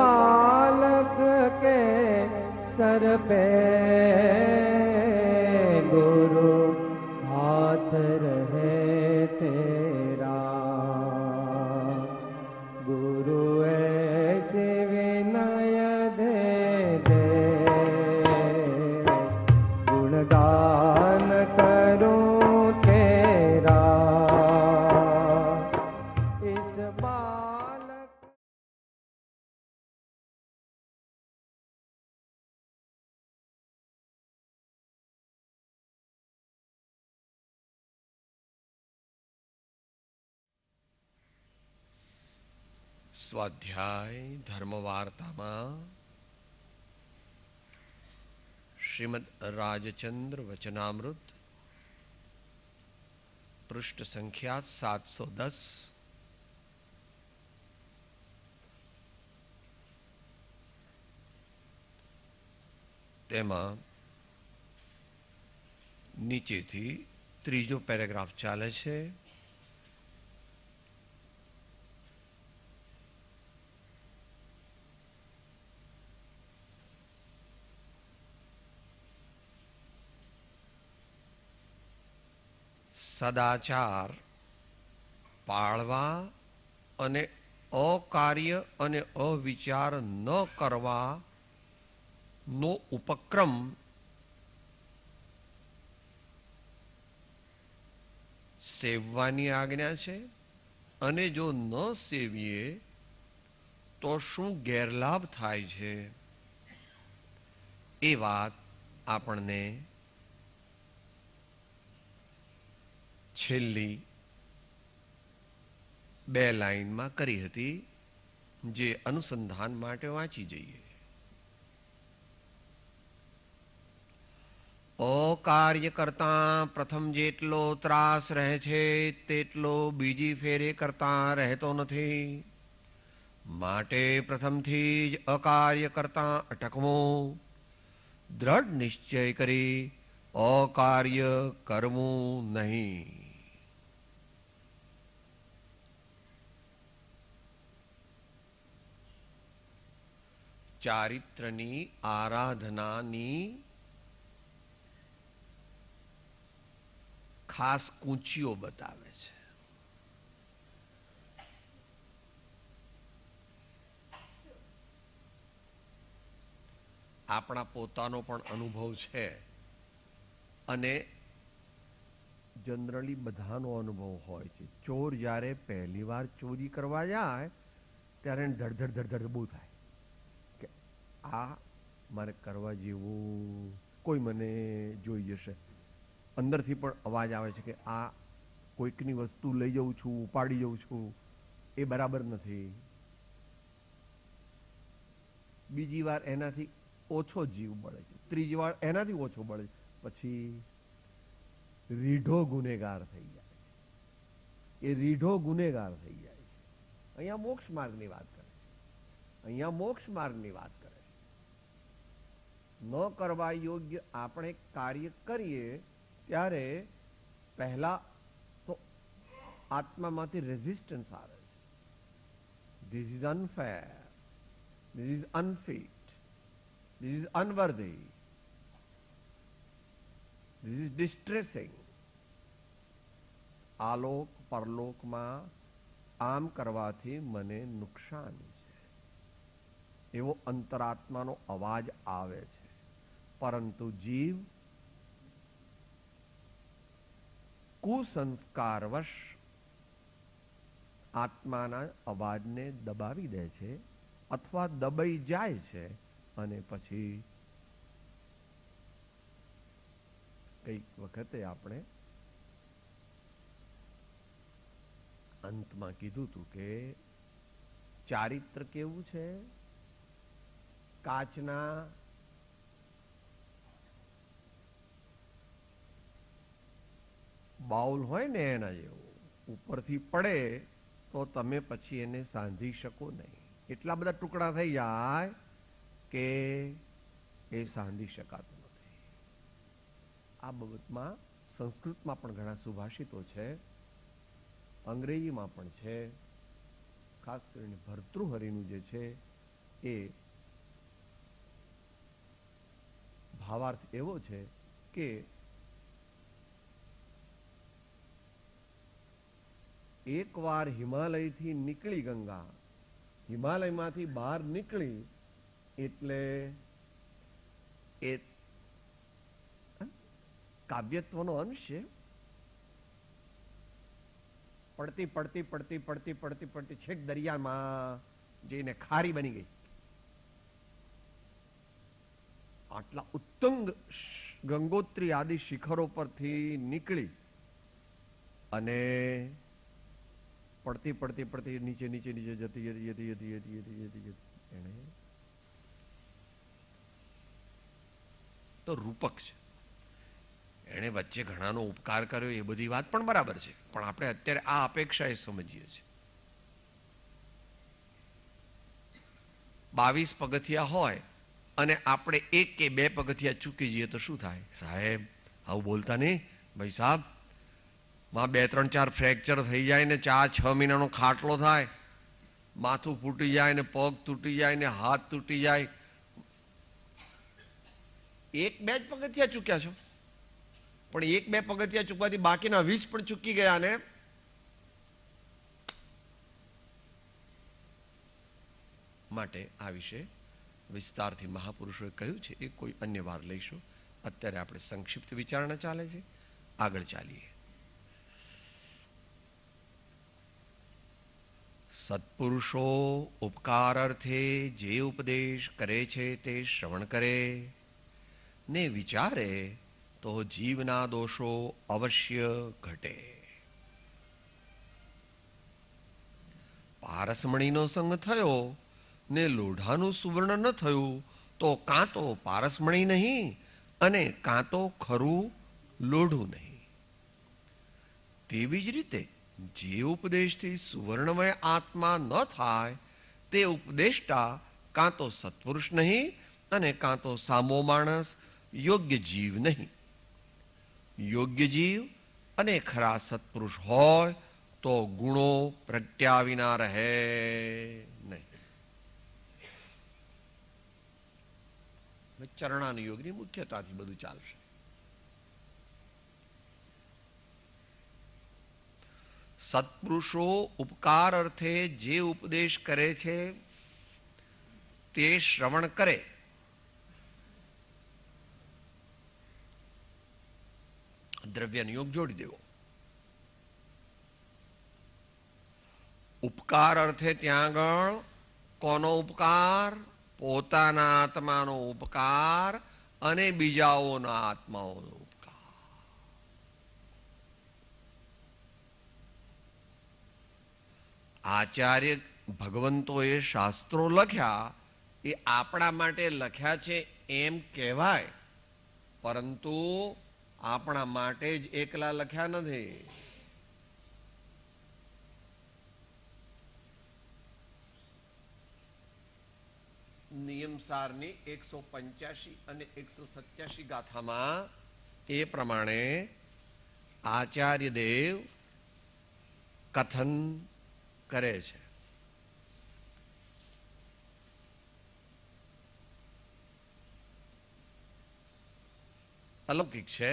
बालक के सर पे गुरु हाथ रहे तेरा। गुरु ऐसे विनय दे दे, गुणगान करूं तेरा। इस बालक સ્વાધ્યાય ધર્મવાર્તામાં શ્રીમદ રાજચંદ્ર વચનામૃત પૃષ્ઠ સંખ્યા 710. તેમાં નીચેથી ત્રીજો પેરેગ્રાફ ચાલે છે. સદાચાર પાળવા અને અકાર્ય અને અવિચાર ન કરવા નો ઉપક્રમ સેવવાની આજ્ઞા છે, અને જો ન સેવીએ તો શું ગેરલાભ થાય છે એ વાત આપણને છેલ્લી 2 લાઈનમાં કરી હતી, જે અનુસંધાન માટે વાંચી જઈએ. અકાર્ય કરતા પ્રથમ જેટલો ત્રાસ રહે છે તેટલો બીજી ફેરે કરતા રહેતો નથી. માટે પ્રથમથી જ અકાર્ય કરતા અટકવું, દ્રઢ નિશ્ચય કરી અકાર્ય કરવું નહીં. ચારિત્રની આરાધનાની ખાસ કૂંચીઓ બતાવે છે. આપણા પોતાનો પણ અનુભવ છે, અને જનરલી બધાનો અનુભવ હોય છે. ચોર જ્યારે પહેલી વાર ચોરી કરવા જાય ત્યારે ધડધડ ધડધડ બહુ થાય કે આ મારે કરવા જેવું, કોઈ મને જોઈ જશે. અંદરથી પણ અવાજ આવે છે કે આ કોઈકની વસ્તુ લઈ જઉં છું, ઉપાડી જઉં છું, એ બરાબર નથી. બીજી વાર એનાથી ઓછો જીવ બળે છે, ત્રીજી વાર એનાથી ઓછો બળે છે, પછી રીઢો ગુનેગાર થઈ જાય છે. એ રીઢો ગુનેગાર થઈ જાય છે. અહીંયા મોક્ષ માર્ગની વાત કરે છે. અહીંયા મોક્ષ માર્ગની વાત કરે છે. ન કરવા યોગ્ય આપણે કાર્ય કરીએ ત્યારે પહેલા તો આત્મામાંથી રેઝિસ્ટન્સ આવે છે. This is unfair, this is unfit, this is unworthy, this is distressing. આલોક પરલોકમાં આમ કરવાથી મને નુકસાન છે, એવો અંતરાત્માનો અવાજ આવે છે. પરંતુ જીવ કુસંસ્કારવશ આત્માના અવાજને દબાવી દે છે, અથવા દબાઈ જાય છે, અને પછી કઈક વખતે આપણે અંતમાં કીધું હતું કે ચારિત્ર કેવું છે? કાચના બાઉલ હોય ને એના જેવું. ઉપરથી પડે તો તમે પછી એને સાંધી શકો નહીં. એટલા બધા ટુકડા થઈ જાય કે એ સાંધી શકાતું નથી. આ બાબતમાં સંસ્કૃતમાં પણ ઘણા સુભાષિતો છે, અંગ્રેજીમાં પણ છે. ખાસ કરીને ભર્તૃહરિનું જે છે એ ભાવાર્થ એવો છે કે એકવાર હિમાલયથી નીકળી ગંગા, હિમાલયમાંથી બહાર નીકળી એટલે એ કાવ્યત્વનો અંશ છે. પડતી પડતી પડતી પડતી પડતી પડતી છેક દરિયામાં જઈને ખારી બની ગઈ. આટલા ઉત્તુંગ ગંગોત્રી આદિ શિખરો પરથી નીકળી અને પડતી પડતી પડતી નીચે નીચે નીચે જતી જતી જતી જતી જતી જતી જતી જતી એને તો રૂપક છે. એણે વચ્ચે ઘણાનો ઉપકાર કર્યો એ બધી વાત પણ બરાબર છે, પણ આપણે અત્યારે આ અપેક્ષા એ સમજીએ છીએ. 22 પગથિયા હોય અને આપણે 1 કે 2 પગથિયા ચૂકી જઈએ તો શું થાય? સાહેબ આવું બોલતા નહીં ભાઈ સાહેબ. માં 2, 3, 4 ફ્રેક્ચર થઈ જાય ને 4-6 મહિનાનો ખાટલો થાય, માથું ફૂટી જાય ને પગ તૂટી જાય ને હાથ તૂટી જાય. 1-2 જ પગથિયા ચૂક્યા છો, પણ 1-2 પગથિયા ચૂકવાથી બાકીના 20 પણ ચૂકી ગયા ને માટે આ વિશે વિસ્તારથી મહાપુરુષોએ કહ્યું છે. એ કોઈ અન્ય વાર લઈશું. અત્યારે આપણે સંક્ષિપ્ત વિચારણા ચાલે છે, આગળ ચાલીએ. સત્પુરુષો ઉપકાર અર્થે જે ઉપદેશ કરે છે તે શ્રવણ કરે ને વિચારે તો જીવના દોષો અવશ્ય ઘટે. પારસમણીનો સંગ થયો ને લોઢાનું સુવર્ણ ન થયું તો કાં તો પારસમણી નહીં અને કાં તો ખરું લોઢું નહીં. તેવી જ રીતે જે ઉપદેશથી સુવર્ણમય આત્મા ન થાય તે ઉપદેષ્ટા કાં તો સત્પુરુષ નહીં અને કાં તો સામો માણસ, યોગ્ય જીવ નહીં. યોગ્ય જીવ અને ખરા સત્પુરુષ હોય તો ગુણો પ્રગટ્યા વિના રહે નહીં. ચરણાનુયોગની મુખ્યતાથી બધું ચાલશે. સત્પુરુષો ઉપકાર અર્થે જે ઉપદેશ કરે છે તે શ્રવણ કરે. દ્રવ્યનિયોગ જોડી દેવો. ઉપકાર અર્થે ત્યાં આગળ કોનો ઉપકાર? પોતાના આત્માનો ઉપકાર અને બીજાઓના આત્માઓનો ઉપકાર. આચાર્ય ભગવંતોએ શાસ્ત્રો લખ્યા એ આપણા માટે લખ્યા છે એમ કહેવાય, પરંતુ આપણા માટે જ એકલા લખ્યા નથી. નિયમસારની 185 અને 187 ગાથામાં એ પ્રમાણે આચાર્ય દેવ કથન કરે છે. અલૌકિક છે,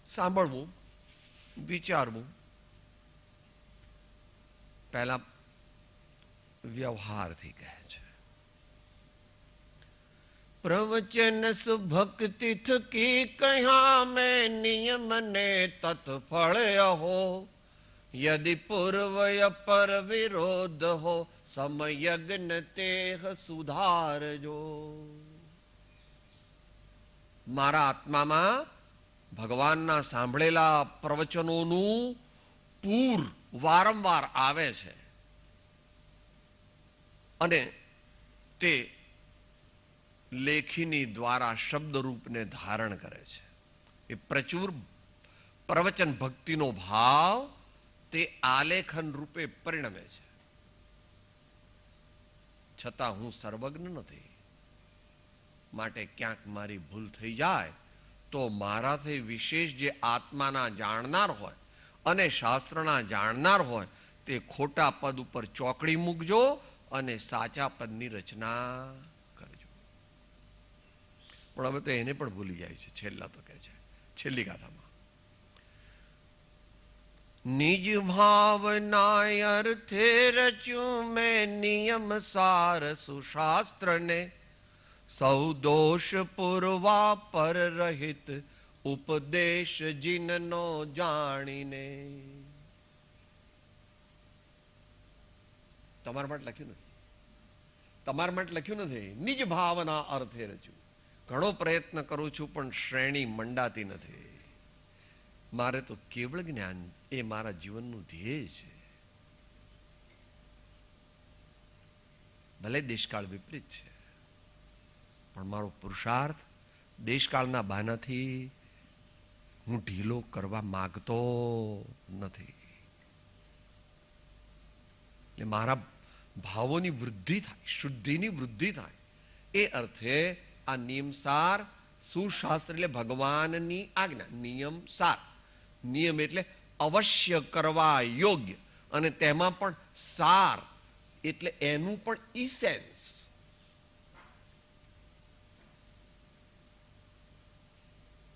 સાંભળવું, વિચારવું. પહેલા વ્યવહારથી કહે છે. प्रवचन सुभक्ति की कहा मैं नियम ने तत्फल हो यदि पूर्व पर विरोध हो समयज्ञ तेह सुधारजो. મારા આત્મામાં ભગવાનના સાંભળેલા પ્રવચનોનું પૂર વારંવાર આવે છે અને તે લેખીની દ્વારા શબ્દ રૂપને ધારણ કરે છે. એ પ્રચુર પ્રવચન ભક્તિનો ભાવ તે આલેખન રૂપે પરિણમે છે. છતાં હું સર્વજ્ઞ નથી, માટે ક્યાંક મારી ભૂલ થઈ જાય તો મારાથી વિશેષ જે આત્માના જાણનાર હોય અને શાસ્ત્રના જાણનાર હોય તે ખોટા પદ ઉપર ચોકડી મૂકજો અને સાચા પદની રચના કરજો. પણ હવે તો એને પણ ભૂલી જાય છે. છેલ્લા તો કહે છે, છેલ્લી ગાથામાં, નિજ ભાવના અર્થે રચ્યું મેં નિયમ સાર સુશાસ્ત્રને, સૌ દોષ પૂર્વા પર રહિત ઉપદેશ જીનનો જાણીને. તમારા માટે લખ્યું નથી, તમારા માટે લખ્યું નથી. નિજ ભાવના અર્થે રચ્યું. ઘણો પ્રયત્ન કરું છું પણ શ્રેણી મંડાતી નથી. મારે તો કેવળ જ્ઞાન એ મારા જીવનનું ધ્યેય છે. ભલે દેશકાળ વિપરીત છે, પણ મારો પુરુષાર્થ દેશકાળના બહાનાથી હું ઢીલો કરવા માંગતો નથી. એટલે મારા ભાવોની વૃદ્ધિ થાય, શુદ્ધિની વૃદ્ધિ થાય, એ અર્થે આ નિયમસાર સુશાસ્ત્ર એટલે ભગવાનની આજ્ઞા. નિયમ સાર, નિયમ એટલે અવશ્ય કરવા યોગ્ય, અને તેમાં પણ સાર એટલે એનું પણ ઇસેન્સ.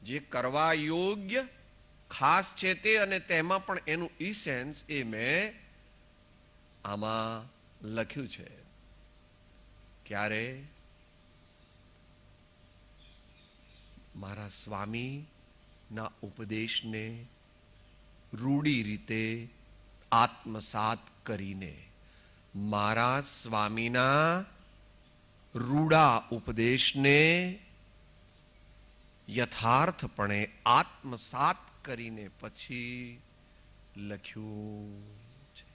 જે કરવા યોગ્ય ખાસ છે તે, અને તેમાં પણ એનું ઇસેન્સ, એ મેં આમાં લખ્યું છે. ક્યારે? મારા સ્વામીના ઉપદેશને રૂઢી રીતે આત્મસાત કરીને, મારા સ્વામીના રૂડા ઉપદેશને યથાર્થપણે આત્મસાત કરીને પછી લખ્યું છે.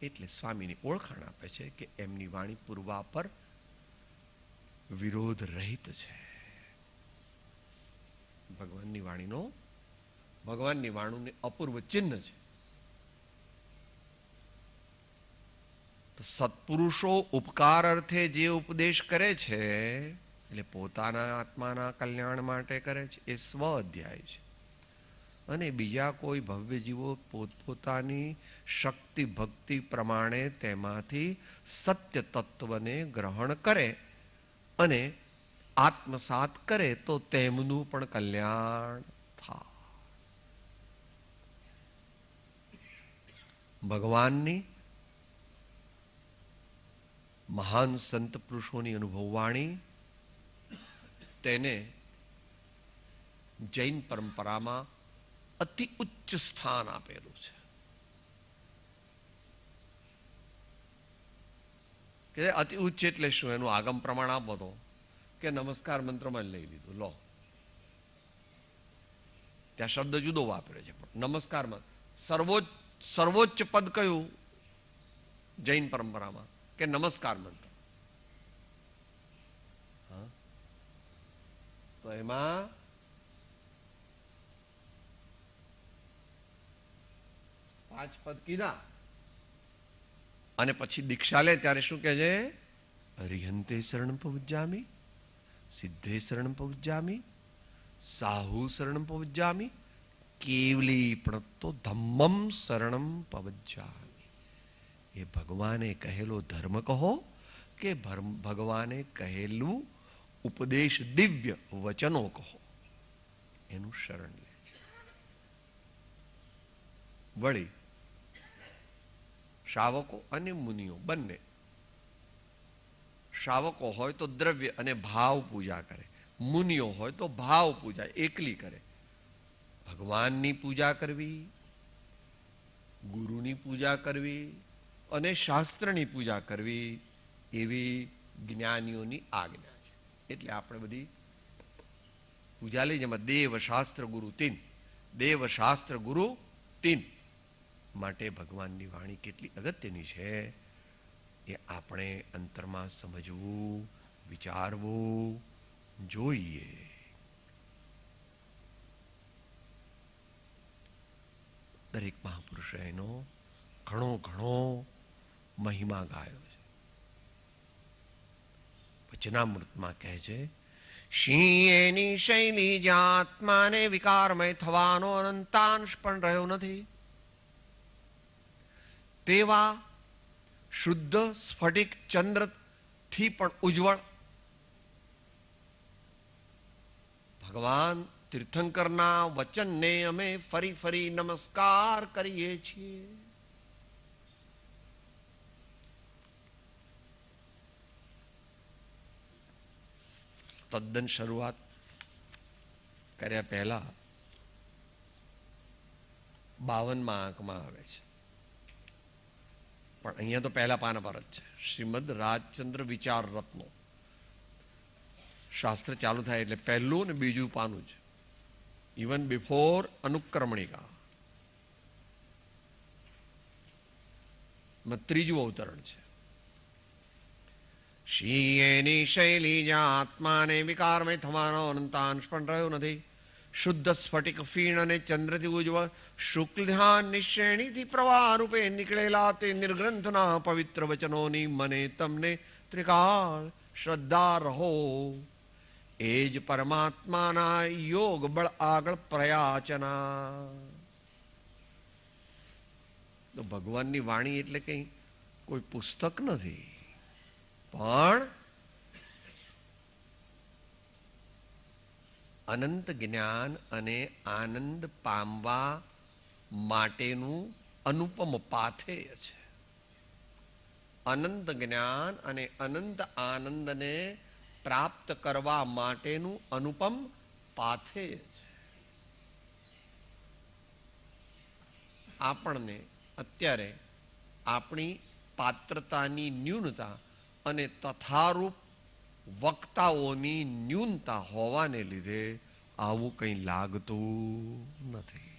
એટલે સ્વામીની ઓળખાણ આપે છે કે એમની વાણી પૂર્વા પર વિરોધ રહિત છે. ભગવાનની વાણીનો, ભગવાનની વાણીનું અપૂર્વ ચિહ્ન છે. તો સત્પુરુષો ઉપકાર અર્થે જે ઉપદેશ કરે છે, એટલે પોતાના આત્માના કલ્યાણ માટે કરે છે, એ સ્વ અધ્યાય છે. અને બીજા કોઈ ભવ્ય જીવો પોતપોતાની શક્તિ ભક્તિ પ્રમાણે તેમાંથી સત્ય તત્વને ગ્રહણ કરે અને આત્મસાત કરે તો તેમનું પણ કલ્યાણ થાય. ભગવાનની મહાન સંત પુરુષોની અનુભવવાણી, તેને જૈન પરંપરામાં અતિ ઉચ્ચ સ્થાન આપેલું છે. કે અતિ ઉચ્ચ એટલે શું? એનું આગમ પ્રમાણ આપો તો કે નમસ્કાર મંત્રમાં લઈ લીધું. લો, ત્યાં શબ્દ જુદો વાપર્યો છે, પણ નમસ્કારમાં સર્વોચ્ચ પદ કયું જૈન પરંપરામાં? કે નમસ્કાર મંત્ર. તો એમાં પાંચ પદ કીધા, અને પછી દીક્ષા લે ત્યારે શું કહે છે? અરિહંતે શરણં પવજ્જામિ, સિદ્ધે શરણં પવજ્જામિ, સાહુ શરણં પવજ્જામિ, કેવલી પ્રણતો ધમ્મમ શરણં પવજ્જામિ. એ ભગવાને કહેલો ધર્મ કહો કે ભગવાને કહેલું ઉપદેશ દિવ્ય વચનો કહો, એનું શરણ લે છે. વળી શ્રાવકો અને મુનિઓ બંને, શ્રાવકો હોય તો દ્રવ્ય અને ભાવ પૂજા કરે, મુનિઓ હોય તો ભાવ પૂજા એકલી કરે. ભગવાનની પૂજા કરવી, ગુરુની પૂજા કરવી અને શાસ્ત્રની પૂજા કરવી, એવી જ્ઞાનીઓની આજ્ઞા છે. એટલે આપણે બધી પૂજા લઈ, જેમાં દેવ શાસ્ત્ર ગુરુ તીન, દેવ શાસ્ત્ર ગુરુ તીન માટે ભગવાનની વાણી કેટલી અગત્યની છે એ આપણે અંતરમાં સમજવું, વિચારવું જોઈએ. દરેક મહાપુરુષે એનો ઘણો ઘણો મહિમા ગાયો છે. વચનામૃતમાં કહે છે, સિંહ એની શૈલી જ્યાં આત્માને વિકારમય થવાનો અનંતાંશ પણ રહ્યો નથી. તેવા શુદ્ધ સ્ફટિક ચંદ્રથી પણ ઉજ્જવળ ભગવાન તીર્થંકરના વચનને અમે ફરી ફરી નમસ્કાર કરીએ છીએ. તદ્દન શરૂઆત કર્યા પહેલા 52માં આંકમાં આવે છે, પણ અહીંયા તો પહેલા પાના પર જ છે. શ્રીમદ રાજચંદ્ર વિચાર રત્નો શાસ્ત્ર ચાલુ થાય એટલે પહેલું ને બીજું પાનું છે. ઇવન બિફોર અનુક્રમણિકા ત્રીજું અવતરણ છે. શીએની શૈલી જ્યાં આત્માને વિકારમય થવાનો અનંતાંશ પણ રહ્યો નથી. શુદ્ધ સ્ફટિક ફીણ અને ચંદ્રથી ઉજ્જવળ શુક્લ ધ્યાન નિશ્રેણીથી પ્રવાહ રૂપે નીકળેલા તે નિર્ગ્રંથના પવિત્ર વચનોની મને તમને ત્રિકાળ શ્રદ્ધા રહો. એ જ પરમાત્માના યોગ બળ આગળ પ્રયાચના. તો ભગવાનની વાણી એટલે કઈ કોઈ પુસ્તક નથી, પણ અનંત જ્ઞાન અને આનંદ પામવા માટેનું અનુપમ પાથેય છે. અનંત જ્ઞાન અને અનંત આનંદને પ્રાપ્ત કરવા માટેનું અનુપમ પાથેય છે. આપણને અત્યારે આપણી પાત્રતાની ન્યૂનતા અને તથારૂપ વક્તાઓની ન્યૂનતા હોવાને લીધે આવું કંઈ લાગતું નથી.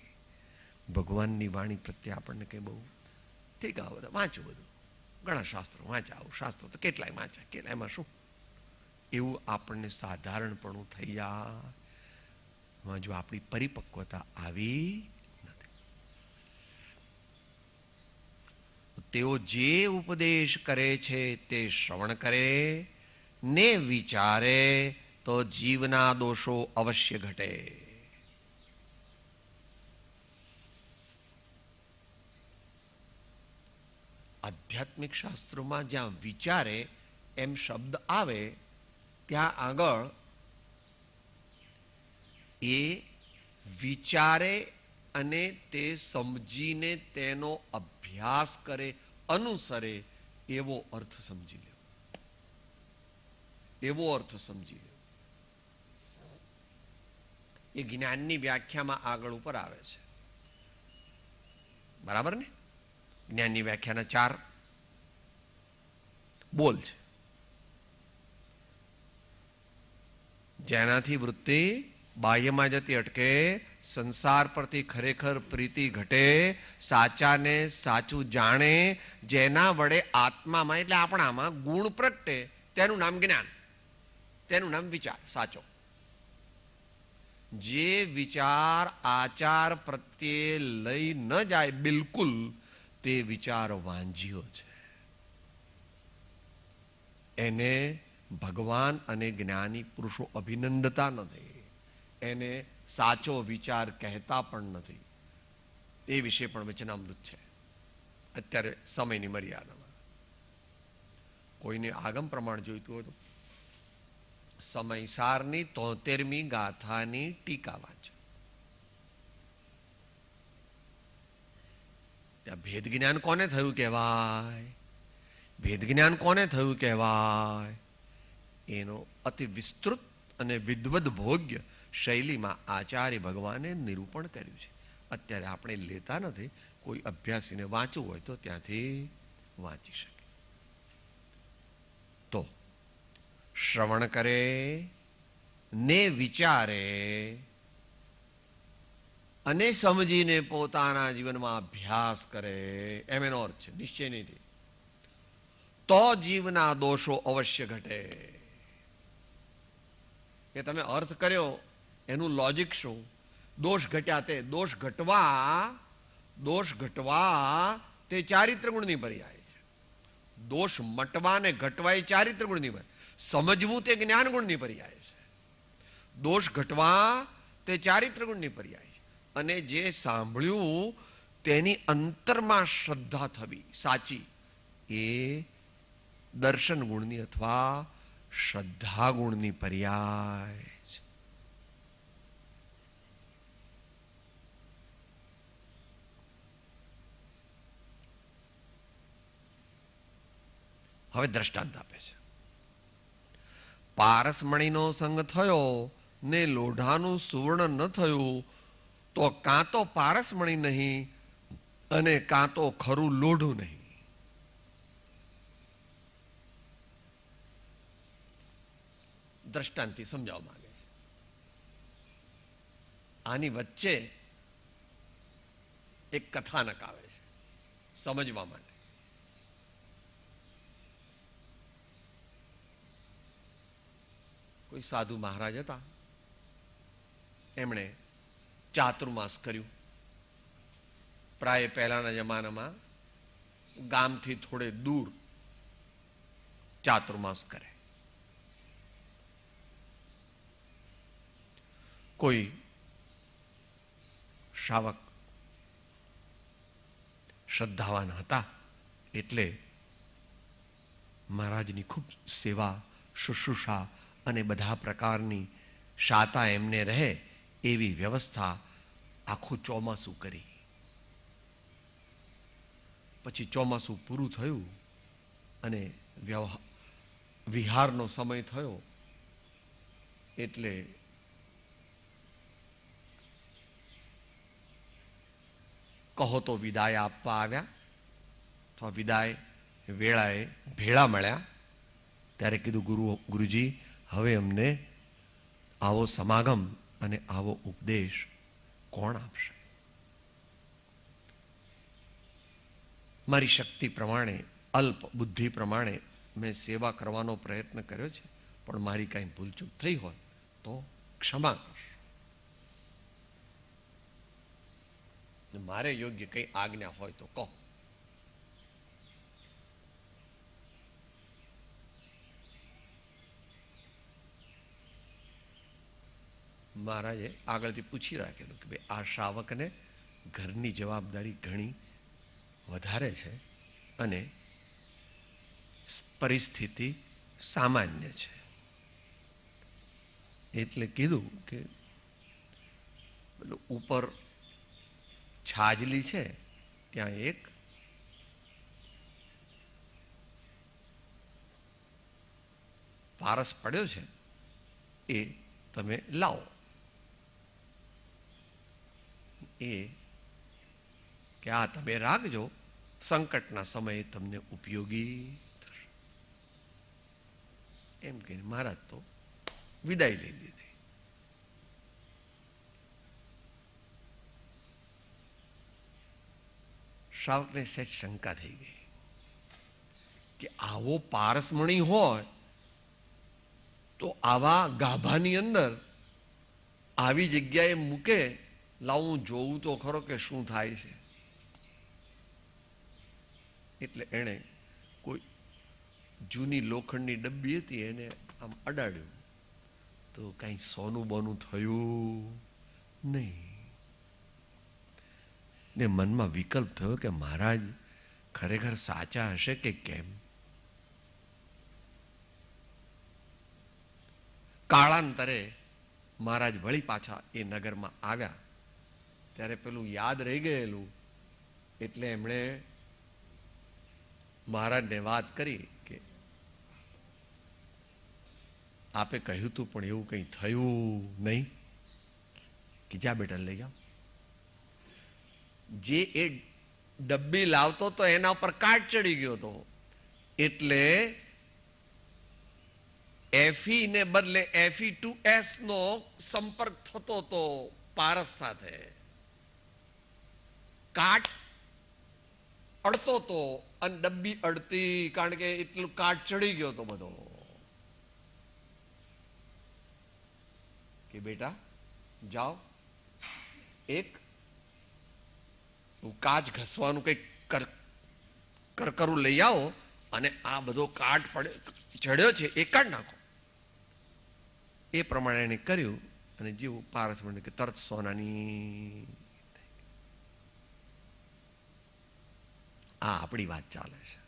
ભગવાનની વાણી પ્રત્યે આપણને કંઈ બહુ ઠીક આ બધા વાંચું, બધું ઘણા શાસ્ત્રો વાંચ્યા, આવું શાસ્ત્રો તો કેટલાય વાંચ્યા, કેટલા એમાં શું એવું આપણને સાધારણપણું થઈ જાય. જો આપણી પરિપક્વતા આવી નથી, તેઓ જે ઉપદેશ કરે છે તે શ્રવણ કરે ને વિચારે તો જીવના દોષો અવશ્ય ઘટે. આધ્યાત્મિક શાસ્ત્રોમાં જ્યાં વિચારે એમ શબ્દ આવે ત્યાં આગળ એ વિચારે અને તે સમજીને તેનો અભ્યાસ કરે, અનુસરે એવો અર્થ સમજી લે, એવો અર્થ સમજી લે. એ જ્ઞાનની વ્યાખ્યામાં આગળ ઉપર આવે છે, બરાબર ને? જ્ઞાનની વ્યાખ્યાના 4 બોલ છે. જેનાથી વૃત્તિ બાહ્યમાં જતી અટકે, સંસાર પરથી ખરેખર પ્રીતિ ઘટે, સાચાને સાચું જાણે, જેના વડે આત્મામાં એટલે આપણામાં ગુણ પ્રગટે, તેનું નામ જ્ઞાન, તેનું નામ વિચાર સાચો. જે વિચાર આચાર પ્રત્યે લઈ ન જાય બિલકુલ, તે વિચાર વાંજ્યો છે. એને ભગવાન અને જ્ઞાની પુરુષો અભિનંદતા નથી, એને સાચો વિચાર કહેતા પણ નથી. એ વિશે પણ વચનામૃત છે. અત્યારે સમયની મર્યાદામાં કોઈને આગમ પ્રમાણ જોઈતું હોય તો સમયસારની 73મી ગાથાની ટીકા વાંચો. ત્યાં ભેદ જ્ઞાન કોને થયું કહેવાય, ભેદ જ્ઞાન કોને થયું કહેવાય, એનો અતિ વિસ્તૃત અને વિદ્વદ ભોગ્ય શૈલીમાં આચાર્ય ભગવાને નિરૂપણ કર્યું છે. અત્યારે આપણે લેતા નથી, કોઈ અભ્યાસીને વાંચવું હોય તો ત્યાંથી વાંચી શકે. તો શ્રવણ કરે ને વિચારે અને સમજીને પોતાના જીવનમાં અભ્યાસ કરે, એમ એનો અર્થ છે. નિશ્ચય નહીં તો જીવના દોષો અવશ્ય ઘટે. કે તમે અર્થ કર્યો એનું લોજિક શું? દોષ ઘટ્યા તે દોષ ઘટવા તે ચારિત્ર ગુણની પર્યાય છે. દોષ મટવા ને ઘટવા એ ચારિત્ર ગુણની પર્યાય, સમજવું તે જ્ઞાન ગુણની પર્યાય છે. દોષ ઘટવા તે ચારિત્ર ગુણની પર્યાય છે. અને જે સાંભળ્યું તેની અંતરમાં શ્રદ્ધા થવી સાચી, એ દર્શન ગુણની અથવા શ્રદ્ધા ગુણની પર્યાય છે. હવે દ્રષ્ટાંત આપે છે. પારસમણીનો સંગ થયો ને લોઢાનું સુવર્ણ ન થયું તો કાં તો પારસમણી નહીં અને કાં તો ખરું લોઢું નહીં. દ્રષ્ટાંતથી સમજાવવા માંગે છે. આની વચ્ચે એક કથાનક આવે છે સમજવા માટે. કોઈ સાધુ મહારાજ હતા, એમણે ચાતુર્માસ કર્યું. પ્રાય પહેલાના જમાનામાં ગામથી થોડે દૂર ચાતુર્માસ કરે. કોઈ શ્રાવક શ્રદ્ધાવાન હતા એટલે મહારાજની ખૂબ સેવા શુશ્રૂષા અને બધા પ્રકારની શાતા એમને રહે એવી વ્યવસ્થા આખું ચોમાસું કરી. પછી ચોમાસું પૂરું થયું અને વિહારનો સમય થયો એટલે કહો તો વિદાય આપવા આવ્યા, અથવા વિદાય વેળાએ ભેળા મળ્યા. ત્યારે કીધું, ગુરુજી હવે અમને આવો સમાગમ અને આવો ઉપદેશ કોણ આપશે? મારી શક્તિ પ્રમાણે, અલ્પ બુદ્ધિ પ્રમાણે મેં સેવા કરવાનો પ્રયત્ન કર્યો છે, પણ મારી કાંઈ ભૂલચૂક થઈ હોય તો ક્ષમા કરશો. મારે યોગ્ય કઈ આજ્ઞા હોય તો કહો. મહારાજે આગળથી પૂછી રાખેલું કે ભાઈ આ શ્રાવકને ઘરની જવાબદારી ઘણી વધારે છે અને પરિસ્થિતિ સામાન્ય છે. એટલે કીધું કે ઉપર છાજલી છે ત્યાં એક પારસ પડ્યો છે, એ તમે લાવો. એ કે આ તમે રાખજો, સંકટના સમયે તમને ઉપયોગી થશે. એમ કહીને મહારાજ તો વિદાય લઈ લીધી. શ્રાવકને સહેજ શંકા થઈ ગઈ કે આવો પારસમણી હોય તો આવા ગાભાની અંદર આવી જગ્યાએ મૂકે, લાવું જોવું તો ખરો કે શું થાય છે. એટલે એણે કોઈ જૂની લોખંડની ડબ્બી હતી એને આમ અડાડ્યું તો કઈ સોનું બોનું થયું નહીં. ને મનમાં વિકલ્પ થયો કે મહારાજ ખરેખર સાચા હશે કે કેમ. કાળાંતરે મહારાજ વળી પાછા એ નગરમાં આવ્યા ત્યારે પેલું યાદ રહી ગયેલું એટલે એમણે મહારાજને વાત કરી કે આપે કહ્યું તું પણ એવું કંઈ થયું નહીં. કે જા બેટા લઈ જાઓ. જે એ ડબ્બી લાવતો તો એના ઉપર કાટ ચડી ગયો હતો એટલે Fe ને બદલે Fe2S નો સંપર્ક થતો હતો પારસ સાથે. કાટ અડતો હતો અને ડબ્બી અડતી, કારણ કે એટલું કાટ ચડી ગયો હતો બધો. કે બેટા જાઓ, એક કાચ ઘસવાનું કઈ કરકરું લઈ આવો અને આ બધો કાટ ચડ્યો છે એ કાઢ નાખો. એ પ્રમાણે એને કર્યું અને જેવું પારસ મને કે તરત સોનાની. આ આપણી વાત ચાલે છે,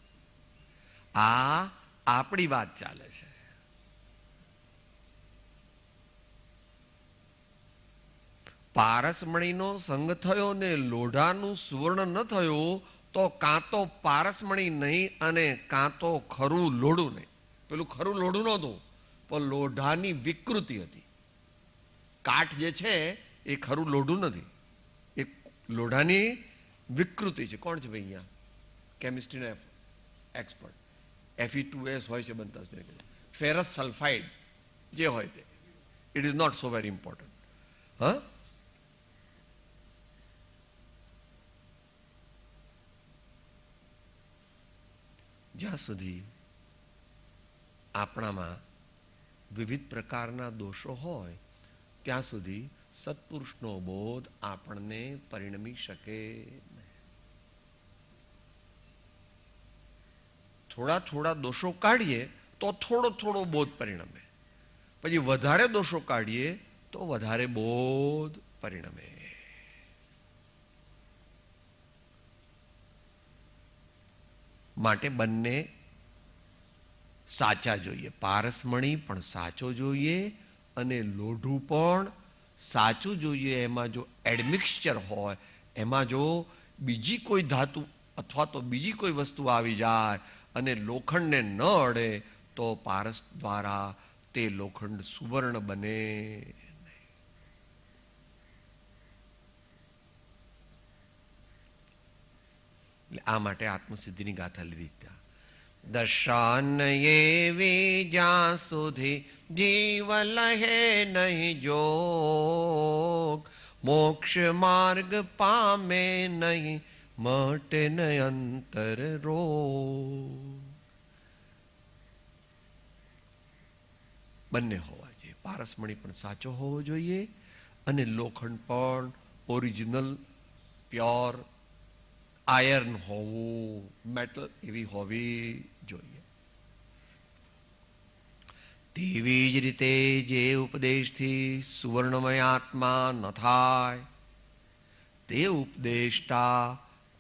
આ આપણી વાત ચાલે છે. પારસમણીનો સંગ થયો ને લોઢાનું સુવર્ણ ન થયું તો કાં તો પારસમણી નહીં અને કાં તો ખરું લોઢું નહીં. પેલું ખરું લોઢું નહોતું, પણ લોઢાની વિકૃતિ હતી. કાઠ જે છે એ ખરું લોઢું નથી, એ લોઢાની વિકૃતિ છે. કોણ છે ભાઈ અહીંયા કેમિસ્ટ્રીના એક્સપર્ટ? Fe2S હોય છે બનતા ફેરસ સલ્ફાઇડ જે હોય તે. It is not so very important. હા, જ્યાં સુધી આપણામાં વિવિધ પ્રકારના દોષો હોય ત્યાં સુધી સત્પુરુષનો બોધ આપણને પરિણમી શકે નહીં. થોડા થોડા દોષો કાઢીએ તો થોડો થોડો બોધ પરિણમે, પછી વધારે દોષો કાઢીએ તો વધારે બોધ પરિણમે. માટે બંને સાચા જોઈએ. પારસમણી પણ સાચો જોઈએ અને લોઢું પણ સાચું જોઈએ. એમાં જો એડમિક્સચર હોય, એમાં જો બીજી કોઈ ધાતુ અથવા તો બીજી કોઈ વસ્તુ આવી જાય અને લોખંડને ન અડે તો પારસ દ્વારા તે લોખંડ સુવર્ણ બને. આ માટે આત્મસિદ્ધિની ગાથા લીધી ત્યાં. દર્શન એવી જ્યાં સુધી જીવ લહે નહીં જોગ, મોક્ષ માર્ગ પામે નહીં મટે ન અંતર રોગ. બંને હોવા જોઈએ. પારસમણી પણ સાચો હોવો જોઈએ અને લોખંડ પણ ઓરિજિનલ પ્યોર આયર્ન હોવું, મેટલ એવી હોવી જોઈએ. તેવી જ રીતે જે ઉપદેશથી સુવર્ણમય આત્મા ન થાય તે ઉપદેશતા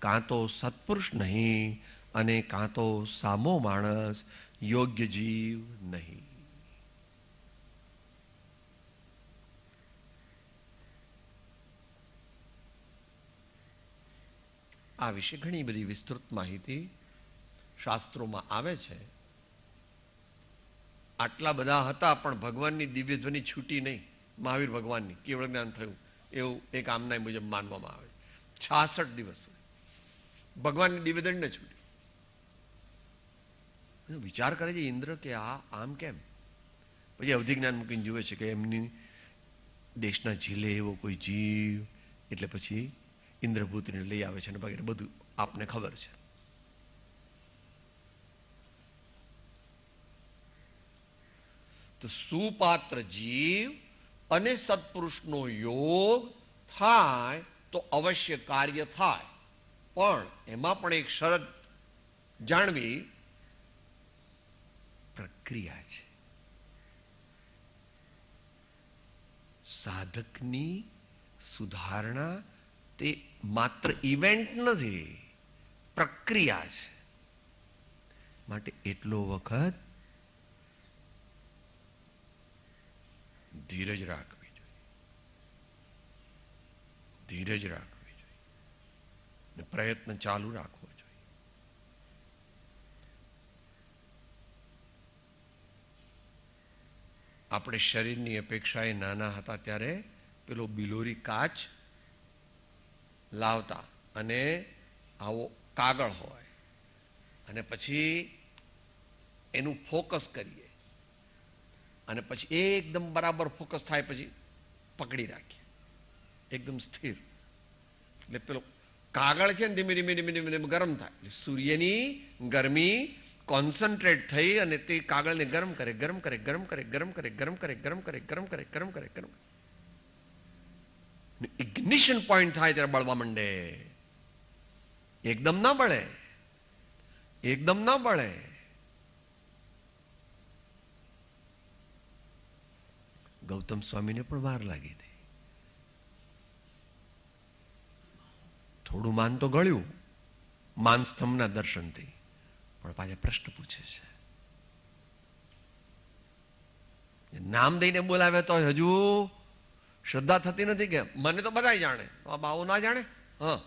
કાં તો સત્પુરુષ નહીં અને કાં તો સામો માણસ, યોગ્ય જીવ નહીં. આ વિશે ઘણી બધી વિસ્તૃત માહિતી શાસ્ત્રોમાં આવે છે. આટલા બધા હતા પણ ભગવાનની દિવ્ય ધ્વનિ છૂટી નહીં. મહાવીર ભગવાનની કેવળ જ્ઞાન થયું એવું એક આમના મુજબ માનવામાં આવે. 66 દિવસ ભગવાનની દિવ્ય ધ્વનિ ન છૂટી. વિચાર કરે છે ઇન્દ્ર કે આ આમ કેમ? પછી અવધિ જ્ઞાન મૂકીને જુએ છે કે એમની દેશના ઝીલે એવો કોઈ જીવ, એટલે પછી ઇન્દ્રભૂતિને લઈ આવે છે અને વગેરે બધું આપને ખબર છે. તો સુપાત્ર જીવ અને સત્પુરુષનો યોગ થાય તો અવશ્ય કાર્ય થાય, પણ એમાં પણ એક શરત જાણવી, પ્રક્રિયા છે. સાધકની સુધારણા તે માત્ર ઇવેન્ટ નથી, પ્રક્રિયા છે. માટે એટલો વખત ધીરજ રાખવી જોઈએ, ધીરજ રાખવી જોઈએ, પ્રયત્ન ચાલુ રાખવો જોઈએ. આપણે શરીરની અપેક્ષાએ નાના હતા ત્યારે પેલો બિલોરી કાચ લાવતા અને આવો કાગળ હોય અને પછી એનું ફોકસ કરીએ અને પછી એકદમ બરાબર ફોકસ થાય પછી પકડી રાખીએ એકદમ સ્થિર. એટલે પેલો કાગળ છે ને ધીમે ધીમે ધીમે ધીમે ધીમે ગરમ થાય એટલે સૂર્યની ગરમી કોન્સન્ટ્રેટ થઈ અને તે કાગળને ગરમ કરે ગરમ કરે ગરમ કરે ગરમ કરે ગરમ કરે ગરમ કરે ગરમ કરે ગરમ કરે ગરમ કરે. ઇગ્નિશન પોઈન્ટ થાય ત્યારે બળવા માંડે. એકદમ ના બળે, એકદમ ના બળે. ગૌતમ સ્વામીને પણ વાર લાગી હતી. થોડું માન તો ગળ્યું માનસ્તંભના દર્શનથી. પણ પાછા પ્રશ્ન પૂછે છે. નામ દઈને બોલાવે તો હજુ શ્રદ્ધા થતી નથી કે મને તો બધા જાણે, આ બાવો ના જાણે. હા,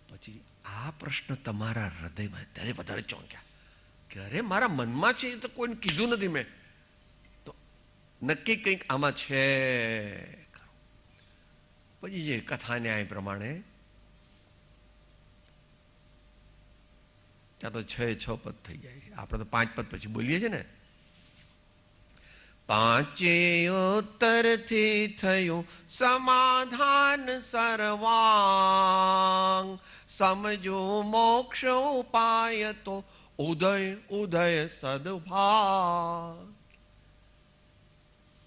પછી આ પ્રશ્ન તમારા હૃદયમાં ત્યારે વધારે ચોંક્યા કે અરે મારા મનમાં છે એ તો કોઈને કીધું નથી મેં, તો નક્કી કંઈક આમાં છે. પછી જે કથા ન્યાય પ્રમાણે ત્યાં તો 6 પદ થઈ જાય. આપણે તો 5 પદ પછી બોલીએ છીએ ને. પાંચે ઉત્તરથી થયું સમાધાન સર્વાંગ, સમજો મોક્ષ ઉપાય તો ઉદય ઉદય સદભાગ.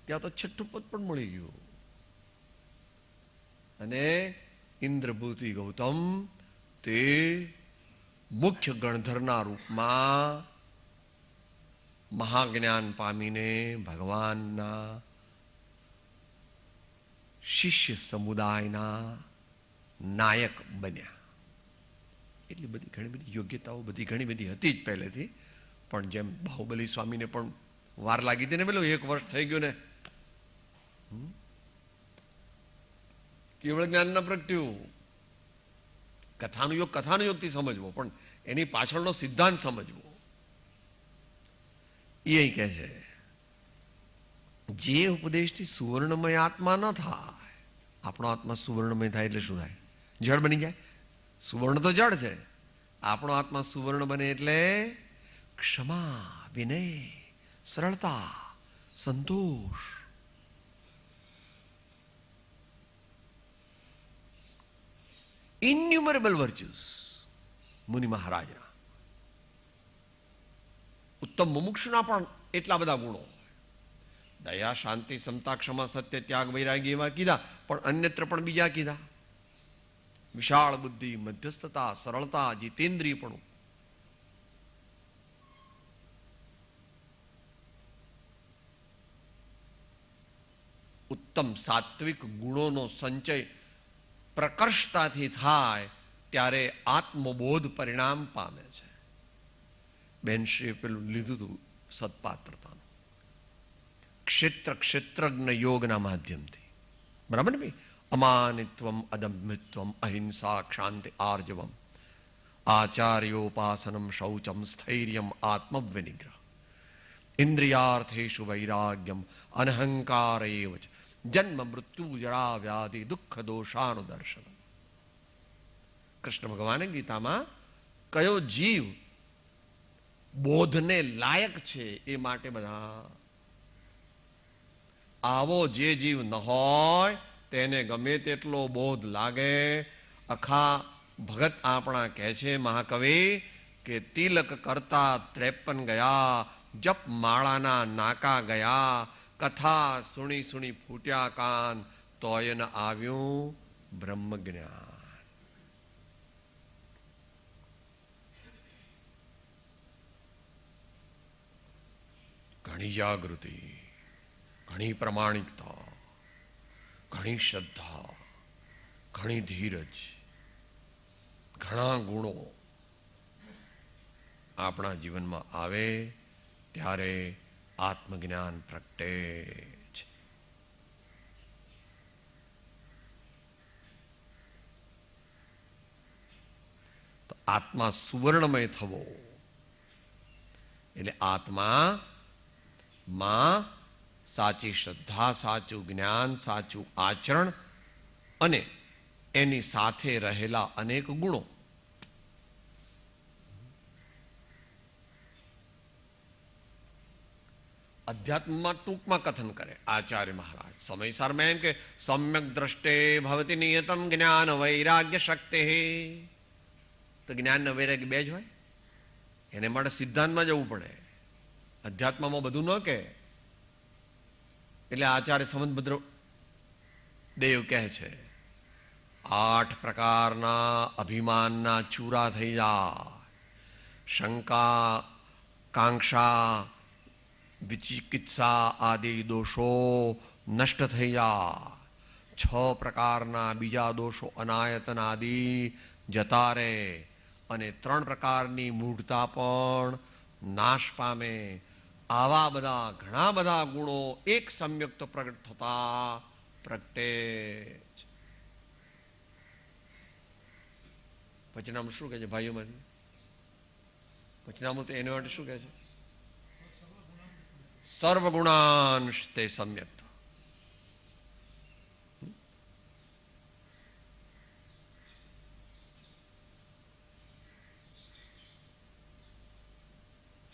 ત્યાં તો 6ઠું પદ પણ મળી ગયું. અને ઇન્દ્રભૂતિ ગૌતમ તે મુખ્ય ગણધરના રૂપમાં મહાજ્ઞાન પામીને ભગવાનના શિષ્ય સમુદાયના નાયક બન્યા. એટલી બધી ઘણી બધી યોગ્યતાઓ બધી ઘણી બધી હતી જ પહેલેથી, પણ જેમ બાહુબલી સ્વામીને પણ વાર લાગી હતી ને, પેલું 1 વર્ષ થઈ ગયું ને, કેવળ જ્ઞાન ન પ્રગટ્યું. કથાનું યોગથી સમજવો, પણ એની પાછળનો સિદ્ધાંત સમજવો. એ કહે છે જે ઉપદેશથી સુવર્ણમય આત્મા ન થાય. આપણો આત્મા સુવર્ણમય થાય એટલે શું થાય? જળ બની જાય. સુવર્ણ તો જળ છે. આપણો આત્મા સુવર્ણ બને એટલે ક્ષમા, વિનય, સરળતા, સંતોષ. ઇન્યુમરેબલ વર્ચ્યુસ મુનિ મહારાજના. ઉત્તમ મુમુક્ષુના પણ એટલા બધા ગુણો. દયા, શાંતિ, સમતા, ક્ષમા, સત્ય, ત્યાગ, વૈરાગ્ય એવા કીધા, પણ અન્યત્ર પણ બીજા કીધા. વિશાળ બુદ્ધિ, મધ્યસ્થતા, સરળતા, જીતેન્દ્રિયપણું. ઉત્તમ સાત્વિક ગુણોનો સંચય પ્રકર્ષતાથી થાય ત્યારે આત્મબોધ પરિણામ પામે છે. બેનશ્રીએ પેલું લીધું હતું સત્પાત્રતાનું, ક્ષેત્રજ્ઞ યોગના માધ્યમથી. બરાબર ને ભાઈ? અમાનિત્વમ, અદમ્યત્વમ, અહિંસા, ક્ષાંતિ, આર્જવમ, આચાર્યોપાસનમ, શૌચમ, સ્થૈર્યમ, આત્મવિનિગ્રહ, ઇન્દ્રિયાર્થેષુ વૈરાગ્યમ, અનહંકાર એવ ચ, જન્મ મૃત્યુ જરા વ્યાધિ દુઃખ દોષાનુદર્શન. કૃષ્ણ ભગવાને ગીતામાં કયો જીવ બોધને લાયક છે એ માટે બધા. આવો જે જીવ ન હોય તેને ગમે તેટલો બોધ લાગે. અખા ભગત આપણા કહે છે મહાકવિ કે તિલક કરતા 53 ગયા, જપ માળાના નાકા ગયા, કથા સુણી સુણી ફૂટ્યા કાન, તોય ન આવ્યું બ્રહ્મ જ્ઞાન. ઘણી જાગૃતિ, ઘણી પ્રમાણિકતા, ઘણી શ્રદ્ધા, ઘણી ધીરજ, ઘણા ગુણો આપણા જીવનમાં આવે ત્યારે આત્મજ્ઞાન પ્રગટે છે. તો આત્મા સુવર્ણમય થવો એટલે આત્મા માં સાચી શ્રદ્ધા, સાચું જ્ઞાન, સાચું આચરણ અને એની સાથે રહેલા અનેક ગુણો. અધ્યાત્મમાં ટૂંકમાં કથન કરે આચાર્ય મહારાજ સમયસરમાં એમ કે સમ્યક દ્રષ્ટે ભવતિ નિયતમ જ્ઞાન વૈરાગ્ય શક્તિ. તો જ્ઞાન ને વૈરાગ્ય બે જ હોય. એને માટે સિદ્ધાંતમાં જવું પડે. અધ્યાત્મમાં બધું ન કે. એટલે આચાર્ય સંવતભદ્ર દેવ કહે છે 8 પ્રકારના અભિમાનના ચૂરા થઈ જાય. શંકા, કાંક્ષા, વિચિકિત્સા આદિ દોષો નષ્ટ થઈ જાય. 6 પ્રકારના બીજા દોષો અનાયતન આદિ જતા રહે અને 3 પ્રકારની મૂઢતા પણ નાશ પામે. આવા બધા ઘણા બધા ગુણો એક સંયુક્ત પ્રગટ થતા પ્રગટે. વચનામૃત શું કહે છે ભાઈઓ મારી? વચનામૃત એને માટે શું કહે છે? સર્વગુણાંશ તે સમ્યક્ત.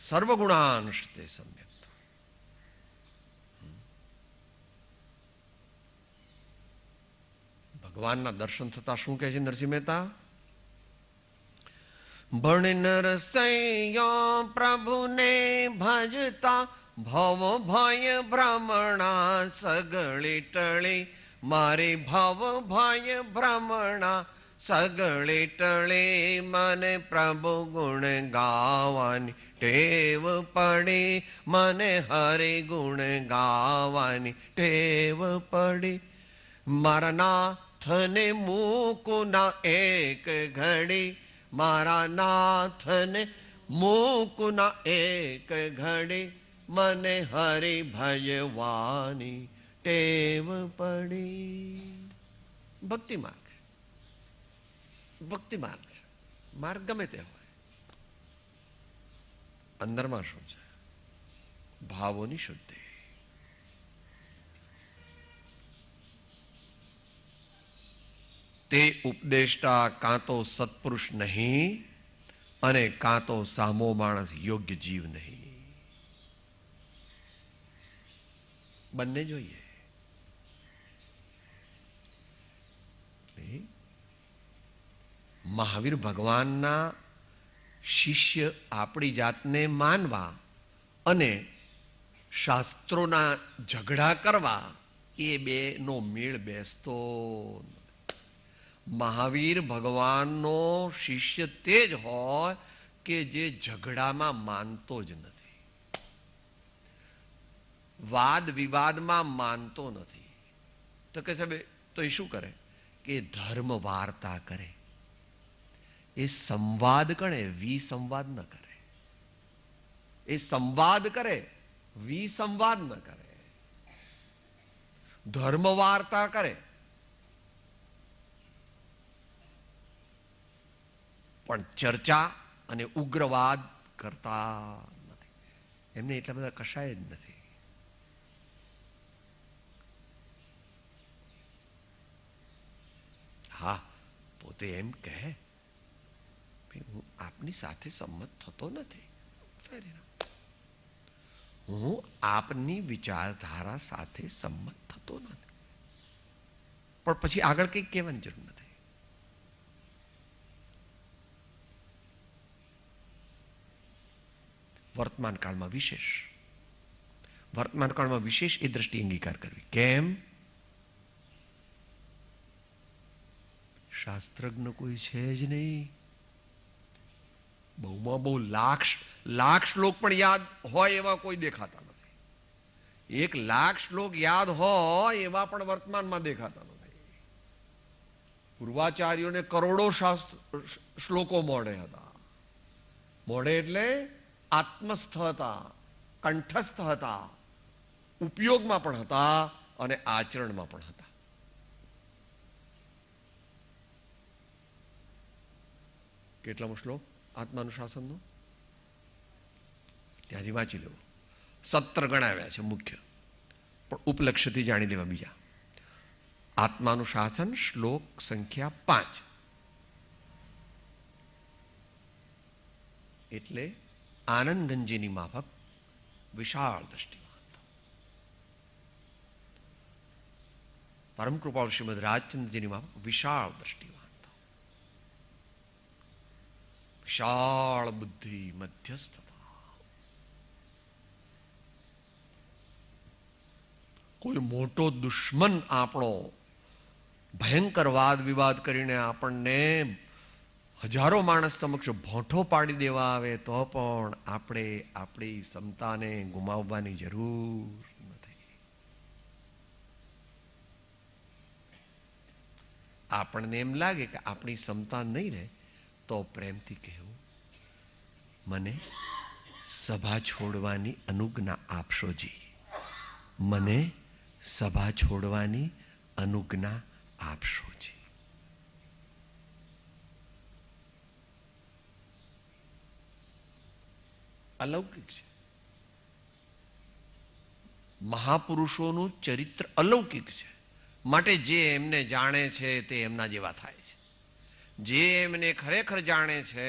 સર્વગુણાંશ તે સમ્યક્ત. ભગવાનના દર્શન થતા શું કહે છે નરસિંહ મહેતા? ભણ નરસૈયા પ્રભુને ભજતા ભવ ભય ભ્રમણા સગળે ટળે. મારે ભવ ભય ભ્રમણા સગળે ટળે. મને પ્રભુ ગુણ ગાવાની ટેવ પડે. મને હરે ગુણ ગાવાની ટેવ પડે. મારા નાથને મૂકુના એક ઘડી. મારા નાથને મૂકુના એક ઘડી. મને હરિ ભજવાની ટેવ પડી. ભક્તિ માર્ગ, ભક્તિ માર્ગ, માર્ગ ગમે તે હોય, અંદરમાં શું છે? ભાવોની શુદ્ધિ. તે ઉપદેષ્ટા કાં તો સત્પુરુષ નહીં અને કાં તો સામો માણસ યોગ્ય જીવ નહીં. બંને જોઈએ. મહાવીર ભગવાનના શિષ્ય આપણી જાતને માનવા અને શાસ્ત્રોના ઝઘડા કરવા એ બે નો મેળ બેસતો. મહાવીર ભગવાનનો શિષ્ય તે જ હોય કે જે ઝઘડામાં માનતો જ નથી, વાદ વિવાદમાં માનતો નથી. તો કે સાહેબ તો એ શું કરે કે ધર્મ વાર્તા કરે. એ સંવાદ કરે, વિસંવાદ ન કરે. એ સંવાદ કરે, વિસંવાદ ન કરે. ધર્મ વાર્તા કરે પણ ચર્ચા અને ઉગ્રવાદ કરતા નથી. એમને એટલા બધા કશાય જ નથી. હા, પોતે એમ કહે હું આપની સાથે સંમત થતો નથી, હું આપની વિચારધારા સાથે સંમત થતો નથી, પણ પછી આગળ કંઈક કહેવાની જરૂર નથી. વર્તમાન કાળમાં વિશેષ એ દ્રષ્ટિ અંગીકાર કરવી. કેમ? શાસ્ત્રજ્ઞ કોઈ છે જ નહીં. બહુમાં બહુ લાખ શ્લોક પણ યાદ હોય એવા કોઈ દેખાતા નથી. 1,00,000 શ્લોક યાદ હોય એવા પણ વર્તમાનમાં દેખાતા નથી. પૂર્વાચાર્યોને કરોડો શ્લોકો મોઢે હતા. મોઢે એટલે આત્મસ્થ હતા, કંઠસ્થ હતા, ઉપયોગમાં પણ હતા અને આચરણમાં પણ હતા. કેટલામો શ્લોક આત્માનુશાસનનો? ત્યાંથી વાંચી લેવો. 17 ગણાવ્યા છે મુખ્ય, પણ ઉપલક્ષ્યથી જાણી લેવા બીજા. આત્માનુશાસન શ્લોક સંખ્યા 5 એટલે આનંદગંજીની માફક વિશાળ દ્રષ્ટિવાંત. પરમ કૃપાળુ શ્રીમદ રાજચંદ્રજીની માફક વિશાળ દ્રષ્ટિવાંત, વિશાળ બુદ્ધિ, મધ્યસ્થતા. કોઈ મોટો દુશ્મન આપણો ભયંકર વાદ વિવાદ કરીને આપણને હજારો માણસ સમક્ષ ભોંઠો પાડી દેવા આવે તો પણ આપણે આપણી ક્ષમતાને ગુમાવવાની જરૂર નથી. આપણને એમ લાગે કે આપણી ક્ષમતા નહીં રહે તો પ્રેમથી કહેવું, મને સભા છોડવાની અનુજ્ઞા આપશો જી, મને સભા છોડવાની અનુજ્ઞા આપશો જી. અલૌકિક છે. મહાપુરુષોનું ચરિત્ર અલૌકિક છે. માટે જે એમને જાણે છે તે એમના જેવા થાય છે. જે એમને ખરેખર જાણે છે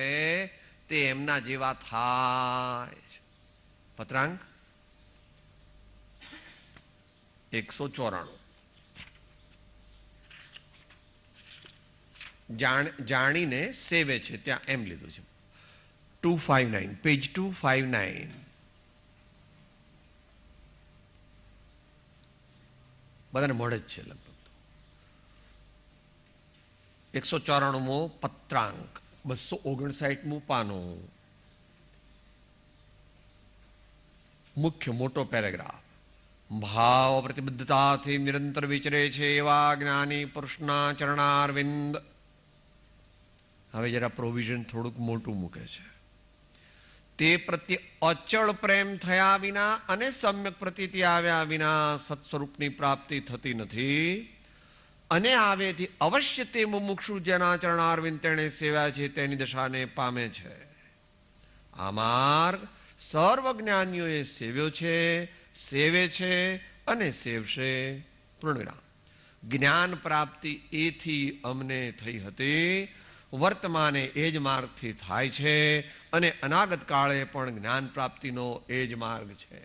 તે એમના જેવા થાય છે. પત્રાંક 194. જાણીને સેવે છે ત્યાં એમ લીધું છે. 259, પેજ 259. બધાને મળે જ છે લગભગ. 194મો પત્રાંક, 259મું પાનું, મુખ્ય મોટો પેરેગ્રાફ. ભાવ પ્રતિબદ્ધતાથી નિરંતર વિચરે છે એવા જ્ઞાની પુરુષના ચરણારવિંદ. હવે જરા પ્રોવિઝન થોડુંક મોટું મૂકે છે. તે પ્રત્યે અચળ પ્રેમ થયા વિના અને સમ્યક પ્રતીતિ આવ્યા વિના સત્સ્વરૂપની પ્રાપ્તિ થતી નથી. અને આવેથી અવશ્ય તે મુમુક્ષુ જેના ચરણારવિંદ તેણે સેવ્યા છે તેની દશાને પામે છે. આ માર્ગ સર્વજ્ઞાનીઓએ સેવ્યો છે, સેવે છે અને સેવશે. પૂર્ણવિરામ. જ્ઞાન પ્રાપ્તિ એથી અમને થઈ હતી, વર્તમાને એ જ માર્ગથી થાય છે અને અનાગત કાળે પણ જ્ઞાન પ્રાપ્તિનો એ જ માર્ગ છે.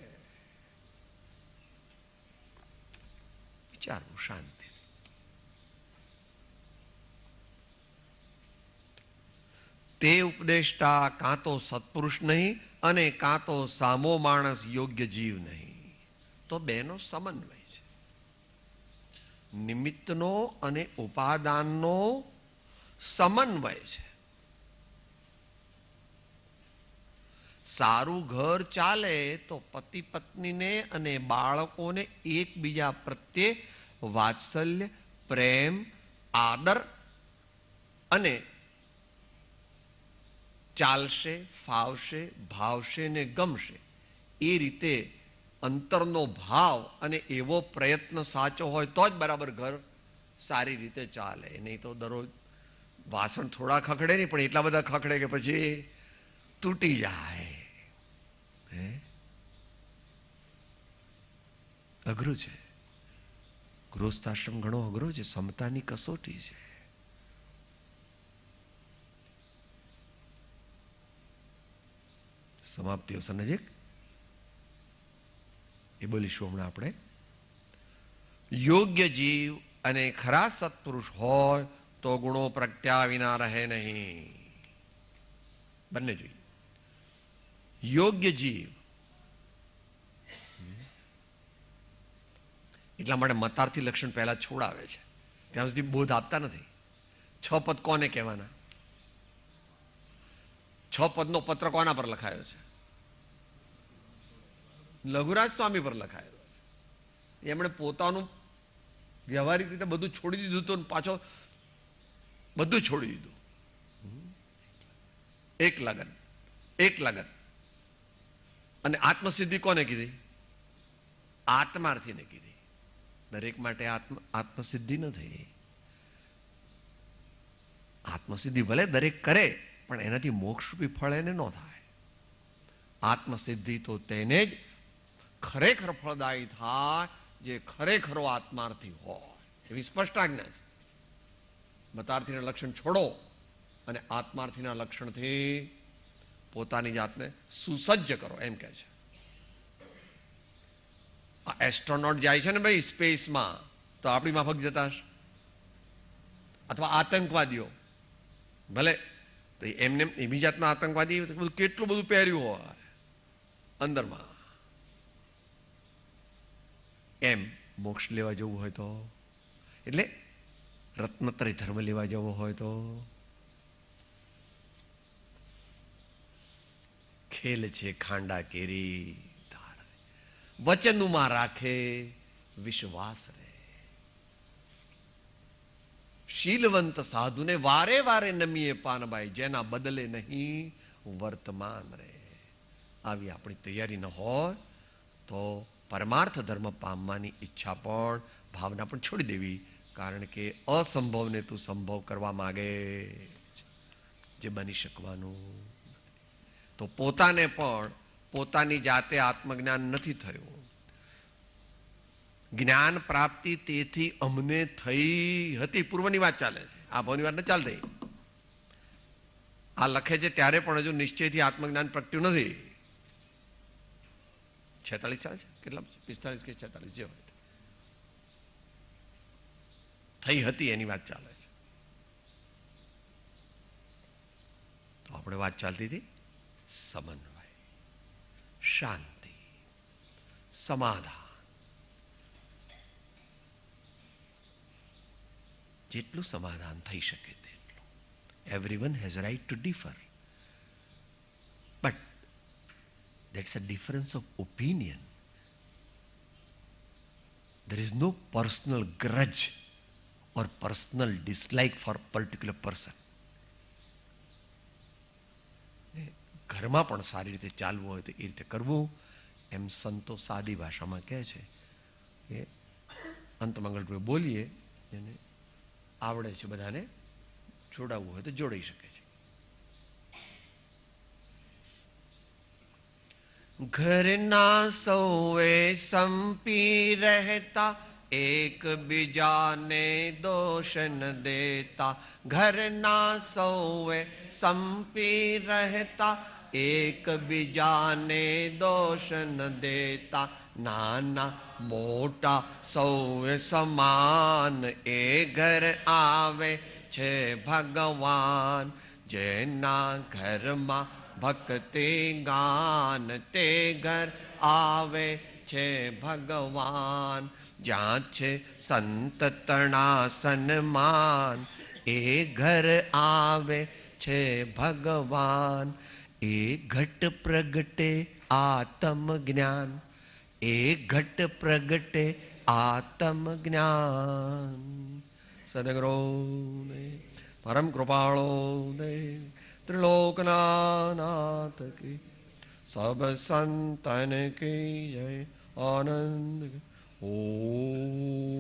વિચારવું શાંતિ. તે ઉપદેષ્ટા કાં તો સત્પુરુષ નહીં અને કાં તો સામો માણસ યોગ્ય જીવ નહીં. તો બેનો સમન્વય છે. નિમિત્તનો અને ઉપાદાનનો સમન્વય છે. સારું ઘર ચાલે તો પતિ પત્નીને અને બાળકોને એકબીજા પ્રત્યે વાત્સલ્ય, પ્રેમ, આદર અને ચાલશે, ફાવશે, ભાવશે ને ગમશે એ રીતે અંતરનો ભાવ અને એવો પ્રયત્ન સાચો હોય તો જ બરાબર ઘર સારી રીતે ચાલે. નહીં તો દરરોજ વાસણ થોડા ખખડે નહીં, પણ એટલા બધા ખખડે કે પછી તૂટી જાય. અઘરું છે. ગૃહસ્થાશ્રમ ઘણો અઘરો છે. સમતાની કસોટી છે. સમાપ્તિ અવસર નજીક એ બોલીશું હમણાં આપણે. યોગ્ય જીવ અને ખરા સત્પુરુષ હોય તો ગુણો પ્રગટ્યા વિના રહે નહીં. બંને જોઈએ. યોગ્ય જીવ એટલા માટે મતાર્થી લક્ષણ પહેલા છોડાવે છે. ત્યાં સુધી બોધ આપતા નથી. 6 પદ કોને કહેવાના? 6 પદનો પત્ર કોના પર લખાયો છે? લઘુરાજ સ્વામી પર લખાયેલો છે. એમણે પોતાનું વ્યવહારિક રીતે બધું છોડી દીધું હતું, પાછો બધું છોડી દીધું. એક લગન. અને આત્મસિદ્ધિ કોને કીધી? આત્માર્થીને કીધી. દરેક માટે આત્મસિદ્ધિ નથી. આત્મસિદ્ધિ ભલે દરેક કરે, પણ એનાથી મોક્ષરૂપી ફળ એને ન થાય. આત્મસિદ્ધિ તો તેને જ ખરેખર ફળદાયી થાય જે ખરેખરો આત્માર્થી હોય. એવી સ્પષ્ટ આજ્ઞા છે. મતાર્થીના લક્ષણ છોડો અને આત્માર્થીના લક્ષણથી પોતાની જાતને સુસજ્જ કરો, એમ કહે છે. આ એસ્ટ્રોનોટ જાય છે ને ભાઈ સ્પેસમાં, તો આપણી માફક જતા હશે. અથવા આતંકવાદીઓ ભલે તો એમને એવી જાતના આતંકવાદી કેટલું બધું પહેર્યું હોય અંદરમાં. એમ મોક્ષ લેવા જવું હોય તો, એટલે રત્નત્રય ધર્મ લેવા જવો હોય તો ખેલ છે ખાંડા કેરી, વચનમાં રાખે વિશ્વાસ રહે. શીલવંત સાધુને વારે વારે નમીએ પાનબાઈ, જેના બદલે નહીં વર્તમાન રે. આવી આપણી તૈયારી ન હોય તો પરમાર્થ ધર્મ પામવાની ઈચ્છા પણ, ભાવના પણ છોડી દેવી. કારણ કે અસંભવને તું સંભવ કરવા માગે, જે બની શકવાનું. તો પોતાને પણ પોતાની જાતે આત્મજ્ઞાન નથી થયું. જ્ઞાન પ્રાપ્તિ તેથી અમને થઈ હતી. પૂર્વની વાત ચાલે છે, આ ભાવની વાત ન ચાલતી. આ લખે છે ત્યારે પણ હજુ નિશ્ચયથી આત્મજ્ઞાન પ્રગટ્યું નથી. 46 ચાલે છે, કેટલા 45 કે 46 જે હોય થઈ હતી એની વાત ચાલે છે. તો આપણે વાત ચાલતી હતી સમન્વય, શાંતિ, સમાધાન. જેટલું સમાધાન થઈ શકે તેટલું. Everyone has right to differ, but that's a difference of opinion. There is no personal grudge or personal dislike for a particular person. ઘરમાં પણ સારી રીતે ચાલવું હોય તો એ રીતે કરવું. એમ સંતો સાદી ભાષામાં કહે છે કે અંતમંગલ બોલીએ, એને આવડે છે બધાને જોડાવવું હોય તો જોડાઈ શકે છે. ઘરના સૌએ સંપી રહેતા, એક બીજાને દોષ ન દેતા. ઘરના સૌએ સંપી રહેતા, એક બીજાને દોષ ન દેતા. નાના મોટા સૌએ સમાન, એ ઘર આવે છે ભગવાન. જેના ઘરમાં ભક્તિ ગાન, તે ઘર આવે છે ભગવાન. જ્યાં છે સંત તણા સન્માન, એ ઘર આવે છે ભગવાન. એ ઘટ પ્રગટે આત્મ જ્ઞાન, એ ઘટ પ્રગટે આત્મ જ્ઞાન. સદગુરુને પરમ કૃપાળોને ત્રિલોકનાથ કી, સબ સંતન કી જય. આનંદ. ઓમ